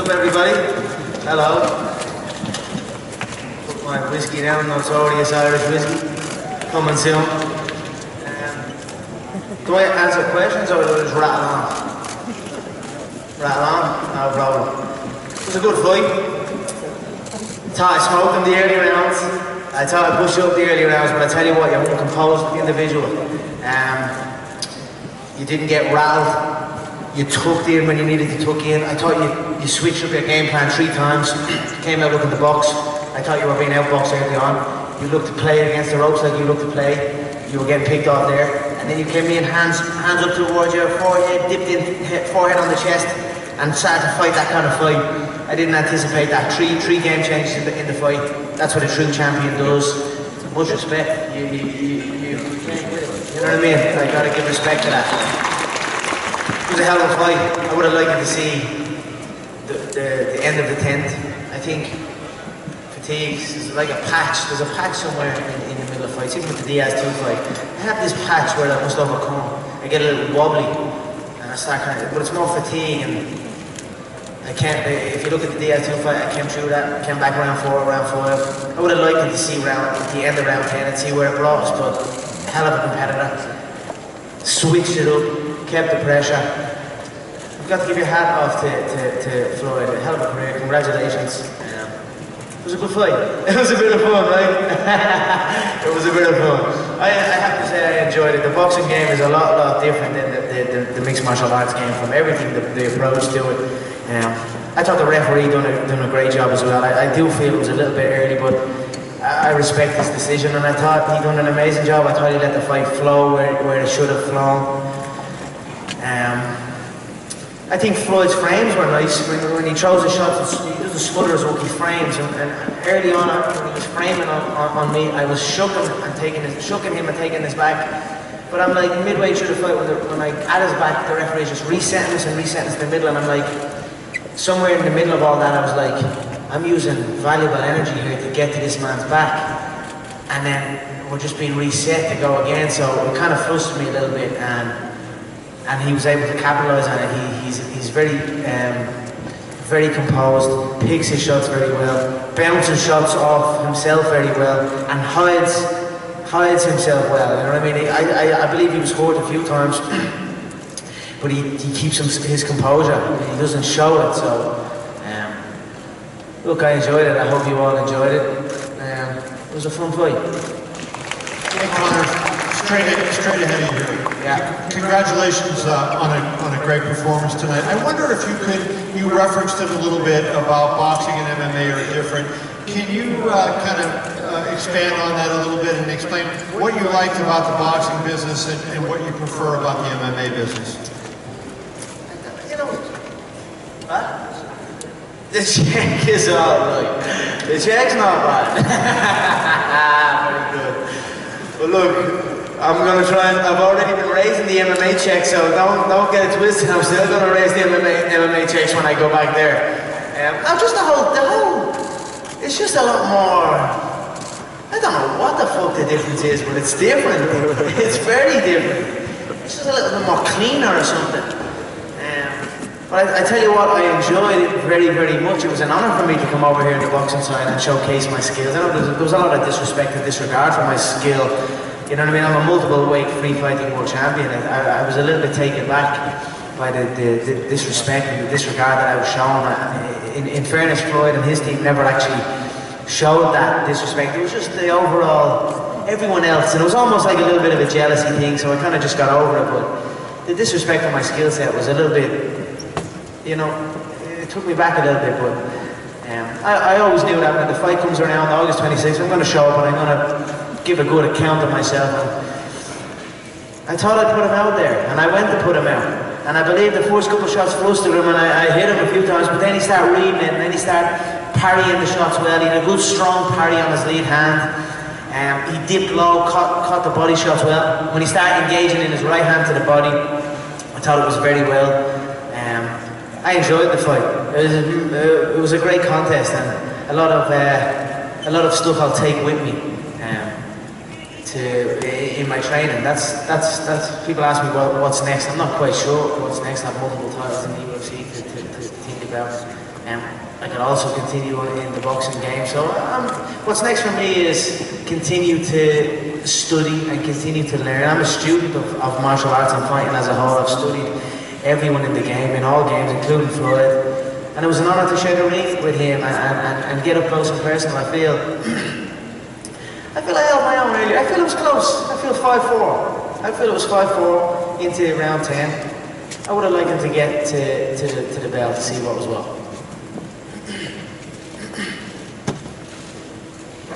up, everybody? Hello. Put my whiskey down, notorious Irish whiskey. Coming soon. Do I answer questions or do I just rattle on? Rattle on? No problem. It was a good fight. Thought I smoked in the early rounds. I thought I pushed up the early rounds, but I tell you what, you're a composed individual. You didn't get rattled. You tucked in when you needed to tuck in. I thought you switched up your game plan 3 times. You came out looking to box. I thought you were being outboxed early on. You looked to play against the ropes like you looked to play. You were getting picked off there. And then you came in, hands up towards your forehead, dipped in, forehead on the chest, and started to fight that kind of fight. I didn't anticipate that. Three game changes in the fight. That's what a true champion does. Much respect. You know what I mean? I gotta give respect to that. It was a hell of a fight. I would have liked to see the end of the 10th. I think fatigue is like a patch. There's a patch somewhere in the middle of fights, even with the Diaz 2 fight. I have this patch where I must overcome. I get a little wobbly and I start kind of, but it's more fatigue, and I can't, if you look at the Diaz 2 fight, I came through that, came back round 4, round 5. I would have liked to see the end of round 10 and see where it brought us, but hell of a competitor. Switched it up. Kept the pressure. You've got to give your hat off to Floyd. A hell of a career. Congratulations. It was a good fight. It was a bit of fun, right? It was a bit of fun. I have to say I enjoyed it. The boxing game is a lot different than the mixed martial arts game, from everything, the approach to it. I thought the referee done a great job as well. I do feel it was a little bit early, but I respect his decision, and I thought he done an amazing job. I thought he let the fight flow where it should have flown. I think Floyd's frames were nice. When he throws his shots, he doesn't smother his rookie frames. And early on, when he was framing on me, I was shooking him and taking his back. But I'm like, midway through the fight, when I at his back, the referee's just resetting us in the middle, and I'm like, somewhere in the middle of all that, I was like, I'm using valuable energy here to get to this man's back, and then we're just being reset to go again. So it kind of flustered me a little bit, and he was able to capitalise on it. He's very composed, picks his shots very well, bounces shots off himself very well, and hides himself well. You know what I mean? I believe he was hurt a few times, but he keeps his composure. He doesn't show it. So look, I enjoyed it. I hope you all enjoyed it. It was a fun fight. Hey, Conor, straight ahead of you. Yeah. Congratulations on a great performance tonight. I wonder if you referenced it a little bit about boxing and MMA are different. Can you kind of expand on that a little bit and explain what you liked about the boxing business and what you prefer about the MMA business? You know, the check is all right. The check's not bad. Very good. But look, I'm going to try and, I've already been raising the MMA check, so don't get it twisted. I'm still going to raise the MMA checks when I go back there. Now just the whole, it's just a lot more, I don't know what the fuck the difference is, but it's different. It's very different. It's just a little bit more cleaner or something. But I tell you what, I enjoyed it very, very much. It was an honour for me to come over here in the boxing side and showcase my skills. I know there was a lot of disrespect and disregard for my skill. You know what I mean? I'm a multiple weight free fighting world champion. I was a little bit taken back by the disrespect and the disregard that I was shown. In fairness, Floyd and his team never actually showed that disrespect. It was just the overall, everyone else. And it was almost like a little bit of a jealousy thing, so I kind of just got over it. But the disrespect of my skill set was a little bit, you know, it took me back a little bit, but I always knew that when the fight comes around, August 26th, I'm going to show up and I'm going to give a good account of myself. I thought I'd put him out there, and I went to put him out. And I believe the first couple of shots flustered him, and I hit him a few times, but then he started reading it, and then he started parrying the shots well. He had a good strong parry on his lead hand. He dipped low, caught the body shots well. When he started engaging in his right hand to the body, I thought it was very well. I enjoyed the fight. It was a great contest, and a lot of stuff I'll take with me in my training. That's people ask me, well, what's next? I'm not quite sure what's next. I have multiple titles in the UFC to think about. I can also continue in the boxing game. So what's next for me is continue to study and continue to learn. I'm a student of martial arts and fighting as a whole. I've studied everyone in the game, in all games, including Floyd. And it was an honour to share the ring with him and get up close and personal. I feel I held my own earlier. I feel it was close. I feel 5-4. I feel it was 5-4 into round 10. I would have liked him to get to the bell to see what was what.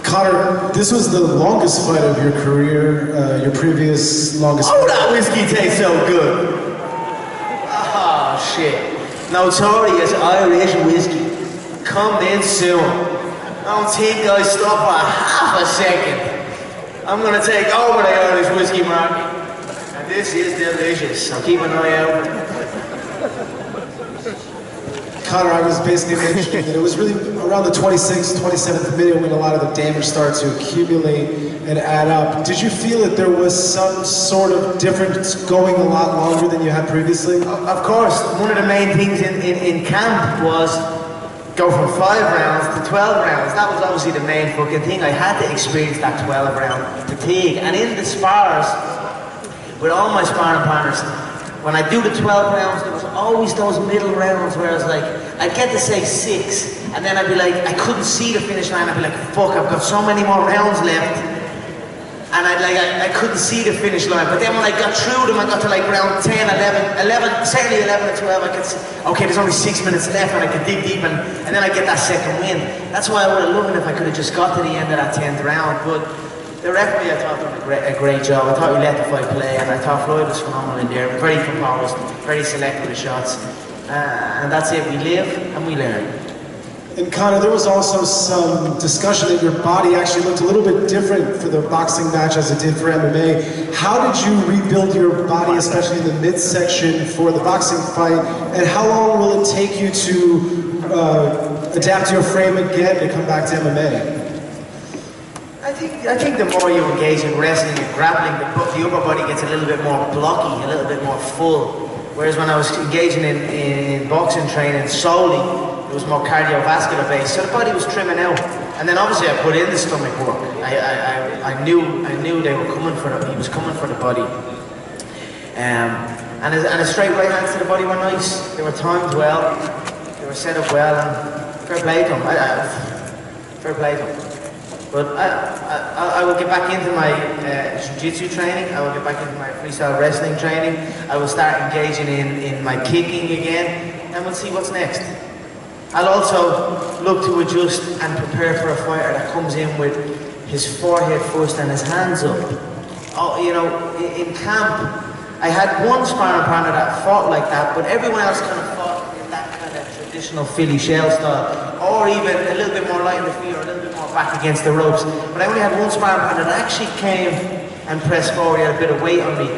Conor, this was the longest fight of your career, your previous longest. Oh, that whiskey tastes so good. Oh, shit. Notorious Irish whiskey. Coming in soon. I don't think I stop for half a second. I'm gonna take over the Irish whiskey market. And this is delicious, so keep an eye out. Conor, I was basically mentioning that it was really around the 26th, 27th minute when a lot of the damage started to accumulate and add up. Did you feel that there was some sort of difference going a lot longer than you had previously? Of course, one of the main things in camp was go from 5 rounds to 12 rounds. That was obviously the main fucking thing. I had to experience that 12 round fatigue. And in the spars, with all my sparring partners, when I do the 12 rounds, there was always those middle rounds where I was like, I'd get to say 6, and then I'd be like, I couldn't see the finish line. I'd be like, fuck, I've got so many more rounds left. And I couldn't see the finish line. But then when I got through them, I got to like round 10, 11, certainly 11 or 12, I could see, okay, there's only 6 minutes left, and I could dig deep, and then I get that second win. That's why I would have loved it if I could have just got to the end of that 10th round. But the referee, I thought, done a great job. I thought he let the fight play, and I thought Floyd was phenomenal in there. Very composed, very selective with shots. And that's it. We live and we learn. And Conor, there was also some discussion that your body actually looked a little bit different for the boxing match as it did for MMA. How did you rebuild your body, especially in the midsection, for the boxing fight? And how long will it take you to adapt your frame again to come back to MMA? I think the more you engage in wrestling and grappling, the upper body gets a little bit more blocky, a little bit more full. Whereas when I was engaging in boxing training solely, it was more cardiovascular based, so the body was trimming out. And then obviously I put in the stomach work. I knew they were coming for he was coming for the body. And his straight right hands to the body were nice. They were timed well. They were set up well, and fair play to him. Fair play to him. But I will get back into my jiu-jitsu training. I will get back into my freestyle wrestling training. I will start engaging in my kicking again, and we'll see what's next. I'll also look to adjust and prepare for a fighter that comes in with his forehead first and his hands up. Oh, you know, in camp, I had one sparring partner that fought like that, but everyone else kind of fought in that kind of traditional Philly shell style, or even a little bit more light in the feet, or a little bit more back against the ropes. But I only had one sparring partner that actually came and pressed forward. He had a bit of weight on me.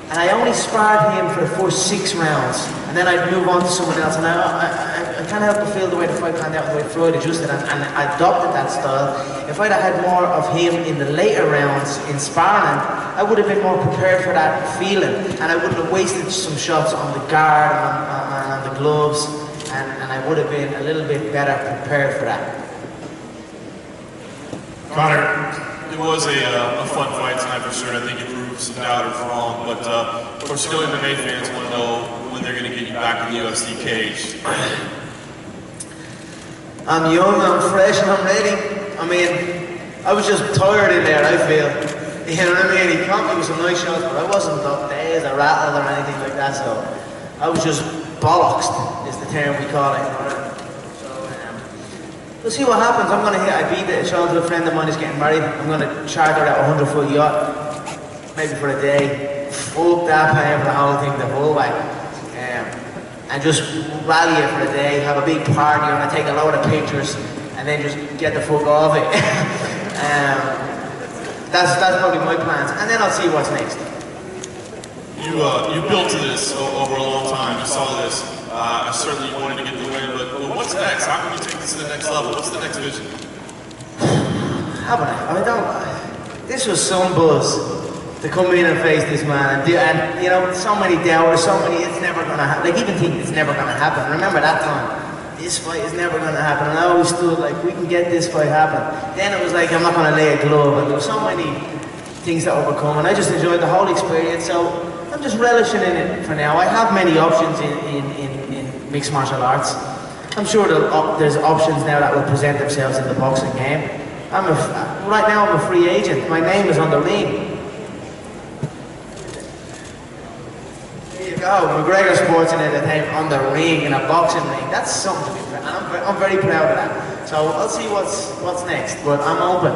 And I only sparred him for the first 6 rounds, and then I'd move on to someone else. And I kind of had to feel the way the fight panned out, the way Floyd adjusted, and I adopted that style. If I'd have had more of him in the later rounds in sparring, I would have been more prepared for that feeling, and I wouldn't have wasted some shots on the guard and on the gloves, and I would have been a little bit better prepared for that. Conor, it was a fun fight tonight for sure. I think you proved some doubters wrong, but of course, still MMA fans want to know when they're going to get you back in the UFC cage. I'm young, I'm fresh, and I'm ready. I mean, I was just tired in there, I feel. You know what I mean? He caught me with some nice shots, but I wasn't up days or rattled or anything like that, so I was just bollocks, is the term we call it. We'll see what happens. I'm gonna hit. I beat it. Sean to a friend of mine is getting married. I'm gonna charter out a 100-foot yacht, maybe for a day. Fuck that, paying for the whole thing, the whole way, and just rally it for a day. Have a big party. I'm gonna take a load of pictures, and then just get the fuck off it. That's probably my plans, and then I'll see what's next. You built to this over a long time. You saw this. Certainly you wanted to get the win, but what's next? How can you take this to the next level? What's the next vision? Haven't I? I don't. This was some buzz to come in and face this man, and you know, so many doubters, so many. It's never gonna happen. Like even think it's never gonna happen. Remember that time? this fight is never going to happen. And I always stood like, we can get this fight happen. Then it was like, I'm not going to lay a glove. And there were so many things to overcome. And I just enjoyed the whole experience. So I'm just relishing in it for now. I have many options in mixed martial arts. I'm sure there's options now that will present themselves in the boxing game. Right now I'm a free agent. My name is on the ring. There you go, McGregor Sports and Entertainment on the ring, in a boxing ring. That's something to be proud of. I'm very proud of that. So I'll see what's next, but I'm open.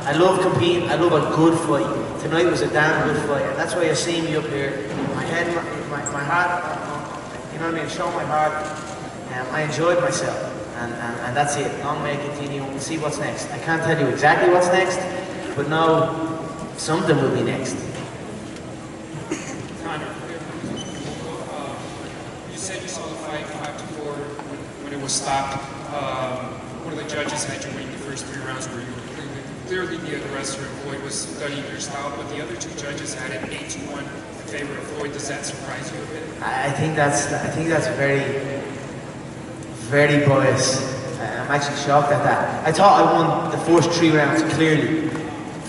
I love competing, I love a good fight. Tonight was a damn good fight, and that's why you see me up here. My head, my heart, you know what I mean, show my heart. I enjoyed myself, and that's it. Long may it continue. We'll see what's next. I can't tell you exactly what's next, but no, something will be next. Conor, you said you saw the fight 5-4 when it was stopped. One of the judges had you win the first 3 rounds where you were clearly the aggressor and Floyd was studying your style, but the other 2 judges had it 8-1 in favor of Floyd. Does that surprise you a bit? I think that's very biased. I'm actually shocked at that. I thought I won the first 3 rounds clearly.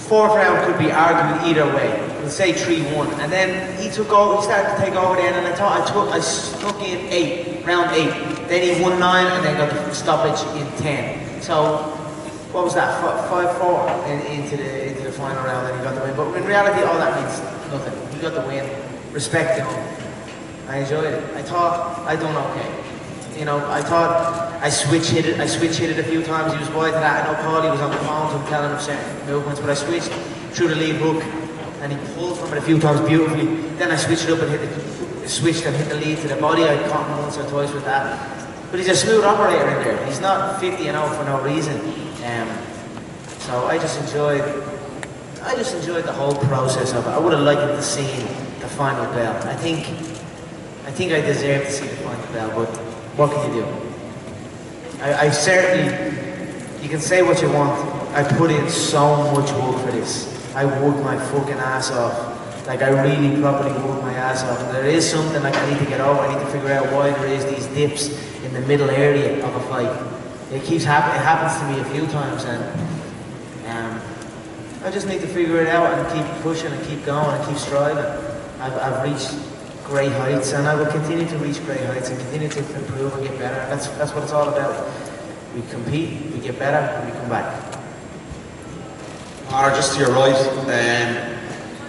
4th round could be argued either way. Let's say 3-1, and then he took over. He started to take over then, and I thought I stuck in round 8. Then he won 9, and then got the stoppage in 10. So what was that? 5-4 into the final round, and he got the win. But in reality, all that means nothing. He got the win. Respect to him. I enjoyed it. I thought I done okay. You know, I thought I switch hit it a few times. He was wide to that. I know Paulie was on the phone to him telling him certain movements, but I switched through the lead hook, and he pulled from it a few times beautifully. Then I switched it up and hit the lead to the body. I caught him once or twice with that. But he's a smooth operator in there. He's not 50-0 for no reason. So I just enjoyed the whole process of it. I would have liked to see the final bell. I think I deserve to see the final bell, but what can you do? I certainly, you can say what you want. I put in so much work for this. I worked my fucking ass off. Like, I really properly worked my ass off. And there is something like I need to get over. I need to figure out why there is these dips in the middle area of a fight. It keeps happening. It happens to me a few times, and I just need to figure it out and keep pushing and keep going and keep striving. I've reached great heights, and I will continue to reach great heights and continue to improve and get better. That's what it's all about. We compete, we get better, and we come back. Conor, just to your right,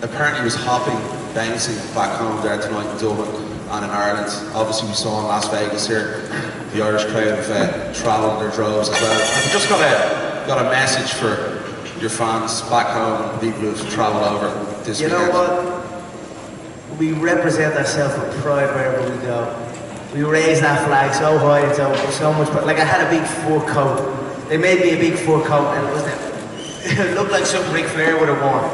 apparently he was hopping, bouncing back home there tonight in Dublin and in Ireland. Obviously we saw in Las Vegas here, the Irish crowd have travelled their droves as well. Have you just got a message for your fans back home and people who've travelled over this weekend? You know what? We represent ourselves with pride wherever we go. We raise that flag so high and so much, but like I had a big fur coat. They made me a big fur coat, and it looked like something Ric Flair would have worn.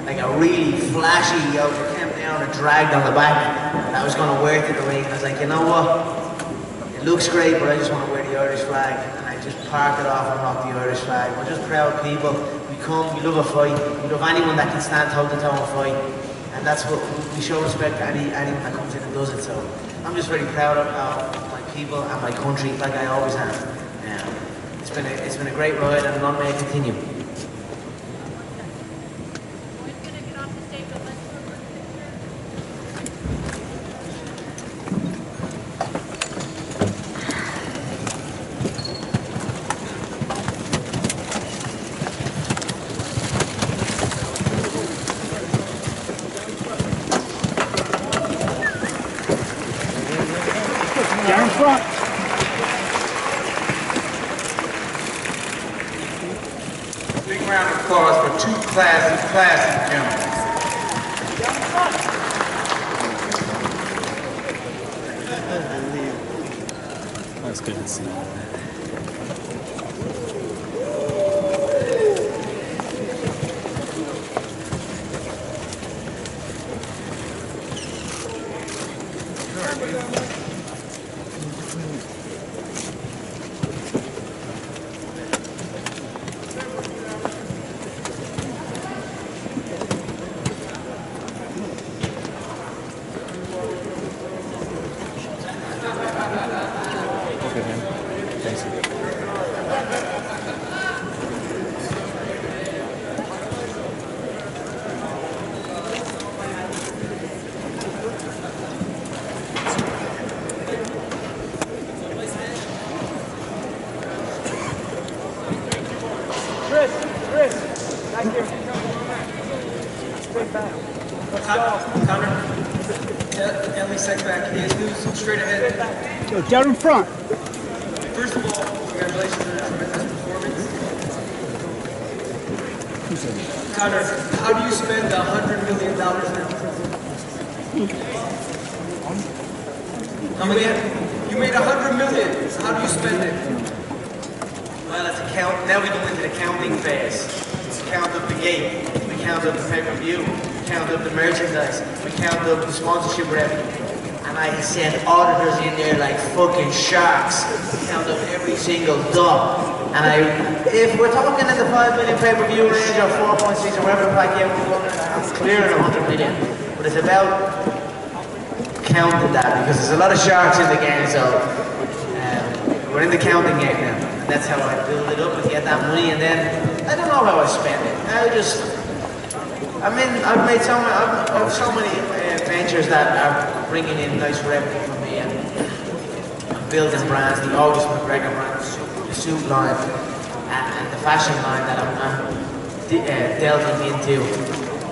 Like a really flashy yoke that came down and dragged on the back. And I was going to wear it to the ring. I was like, you know what? It looks great, but I just want to wear the Irish flag. And I just parked it off and rocked the Irish flag. We're just proud people. We love a fight. We love anyone that can stand toe-to-toe and fight. And that's what we show respect to anyone that comes in and does it. So I'm just very proud of my people and my country, like I always have. It's been a great ride, and long may it continue. Down front. Big round of applause for 2 classy gentlemen. That's good to see. Look at him. Connor, Emily Sekback, Jesus, straight ahead. Go down in front. First of all, congratulations on a tremendous performance. Connor, how do you spend $100 million now? Come again? You made $100 million. How do you spend it? Well, it's a count. Now we go into the counting phase. We count up the gate. We count up the pay-per-view. We count up the merchandise. We count up the sponsorship revenue. And I send auditors in there like fucking sharks. We count up every single dot. And if we're talking in the 5 million pay-per-view range or 4.6 or whatever the fuck, yeah, I'm clearing 100 million. But it's about counting that because there's a lot of sharks in the game, so we're in the counting game now. And that's how I build it up and get that money, and then I don't know how I spend it. I've made so many ventures that are bringing in nice revenue for me, and I'm building brands, the August McGregor brand, the suit line, and the fashion line that I'm delving into.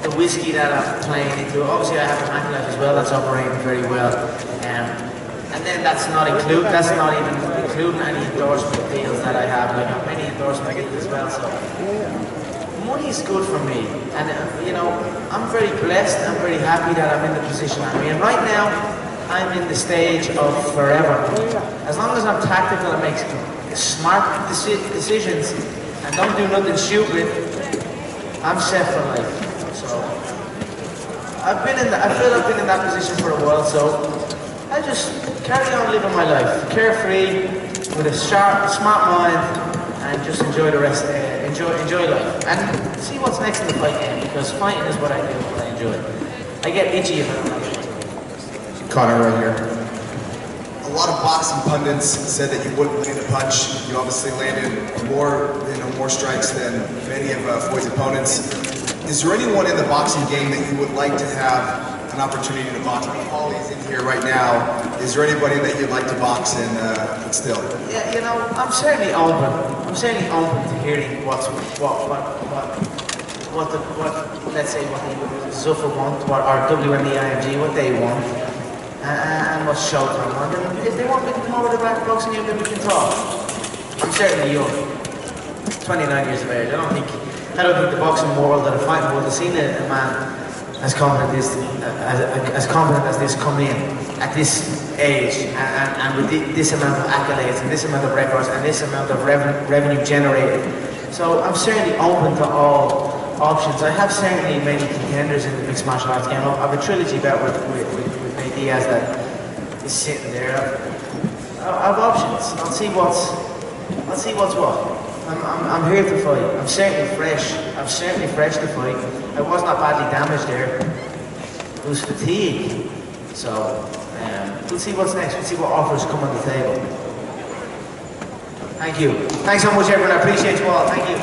The whiskey that I'm playing into. Obviously I have a Maclife as well that's operating very well. And then that's not even including any endorsement deals that I have. Like I have many endorsements as well, so money is good for me. And you know, I'm very blessed, I'm very happy that I'm in the position I'm in. Right now, I'm in the stage of forever. As long as I'm tactical and make smart decisions and don't do nothing stupid, I'm set for life. So I feel I've been in that position for a while, so I just carry on living my life, carefree, with a sharp, smart mind, and just enjoy the rest, enjoy life, and see what's next in the fight game, because fighting is what I do, what I enjoy. I get itchy if I don't like it. Conor right here. A lot of boxing pundits said that you wouldn't land a punch. You obviously landed more strikes than many of Floyd's opponents. Is there anyone in the boxing game that you would like to have an opportunity to box? Paulie's in here right now. Is there anybody that you'd like to box in still? Yeah, you know, I'm certainly open. I'm certainly open to hearing let's say what the Zuffa want, or WME IMG, what they want, and what Showtime want. And if they want me to come over to the back boxing, then we can talk. I'm certainly young, 29 years of age. I don't think the boxing world or the fighting world has seen a man as confident as this coming in at this age, and with this amount of accolades and this amount of records and this amount of revenue generated. So I'm certainly open to all options. I have certainly many contenders in the mixed martial arts game. I have a trilogy bout with Nate Diaz that is sitting there. I have options. I'll see what's what. I'm here to fight. I'm certainly fresh. I'm certainly fresh to fight. I was not badly damaged there. It was fatigue. So we'll see what's next. We'll see what offers come on the table. Thank you. Thanks so much, everyone. I appreciate you all. Thank you.